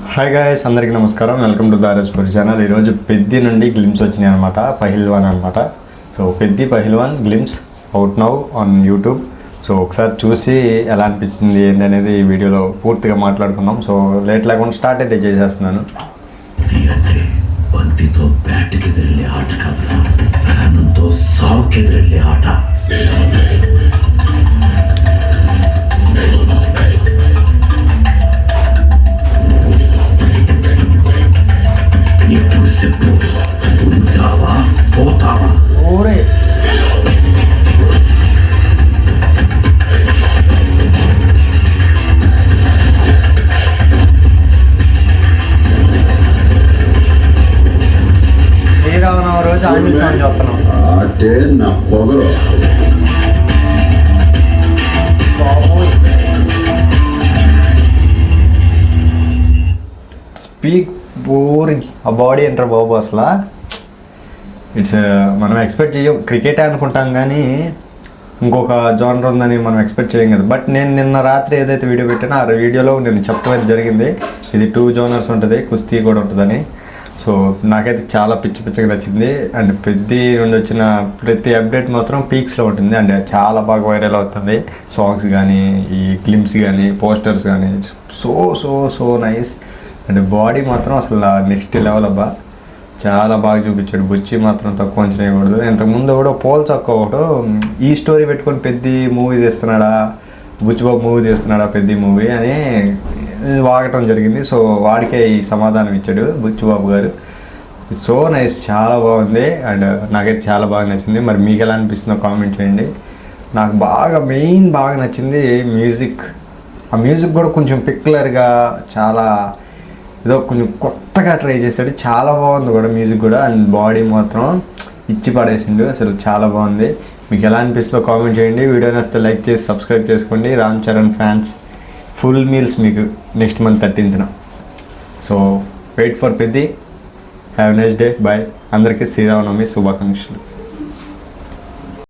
Hi guys, అందరికీ నమస్కారం. Welcome to Dhareshwari channel. ఈరోజు పెద్ది నుండి గ్లిమ్స్ వచ్చినాయి అనమాట, పహిల్వాన్ అనమాట. So Peddi Pahilwan glimpse out now on YouTube. So ఒకసారి చూసి ఎలా అనిపించింది ఏంటి అనేది ఈ వీడియోలో పూర్తిగా మాట్లాడుకుందాం. సో లేట్ లేకుండా స్టార్ట్ అయితే చేసేస్తున్నాను. బంతితో బ్యాట్కి ఎదురెళ్ళే ఆట కాదురా, ప్రాణంతో సావుకి ఎదురెళ్ళే ఆట. ఎప్పుడు చెప్పు, ఉంటావా పోతావా? ఓరే శ్రీరామనవమి రోజు ఆంజనేయ స్వామి చెప్తున్నాం. ఆటే నా పొగరు. స్పీక్ బోరింగ్ ఆ బాడీ అంటారు బాబు. అసలు ఇట్స్ మనం ఎక్స్పెక్ట్ చేయం, క్రికెటే అనుకుంటాం కానీ ఇంకొక జోనర్ ఉందని మనం ఎక్స్పెక్ట్ చేయం కదా. బట్ నేను నిన్న రాత్రి ఏదైతే వీడియో పెట్టానో ఆ వీడియోలో నేను చెప్పడం జరిగింది, ఇది 2 జోనర్స్ ఉంటుంది, కుస్తీ కూడా ఉంటుందని. సో నాకైతే చాలా పిచ్చిగా నచ్చింది. అండ్ పెద్ది నుండి వచ్చిన ప్రతి అప్డేట్ మాత్రం పీక్స్లో ఉంటుంది. అండ్ చాలా బాగా వైరల్ అవుతుంది. సాంగ్స్ కానీ, ఈ క్లిప్స్ కానీ, పోస్టర్స్ కానీ, so so so nice. And body మాత్రం అసలు నెక్స్ట్ లెవెల్ అబ్బా, చాలా బాగా చూపించాడు. బుచ్చి మాత్రం తక్కువ అంచనా వేయకూడదు. ఇంతకుముందు కూడా పోల్ చక్క ఒకడు ఈ స్టోరీ పెట్టుకొని పెద్ది మూవీ తీస్తున్నాడా, బుచ్చిబాబు మూవీ తీస్తున్నాడా, పెద్ది మూవీ అని వాగటం జరిగింది. సో వాడికే ఈ సమాధానం ఇచ్చాడు బుచ్చిబాబు గారు. సో నైస్, చాలా బాగుంది. అండ్ నాకైతే చాలా బాగా నచ్చింది. మరి మీకు ఎలా అనిపిస్తుందో కామెంట్ చేయండి. నాకు బాగా నచ్చింది మ్యూజిక్. ఆ మ్యూజిక్ కూడా కొంచెం పిక్యులర్గా, చాలా ఏదో కొంచెం కొత్తగా ట్రై చేశాడు. చాలా బాగుంది కూడా మ్యూజిక్ కూడా. అండ్ బాడీ మాత్రం ఇచ్చి పడేసిండు, అసలు చాలా బాగుంది. మీకు ఎలా అనిపిస్తుందో కామెంట్ చేయండి. వీడియో నచ్చితే లైక్ చేసి సబ్స్క్రైబ్ చేసుకోండి. Ram Charan fans full meals మీకు next month 13th. So wait for Peddi. Have nice day. Bye. అందరికీ శ్రీరామనవమి శుభాకాంక్షలు.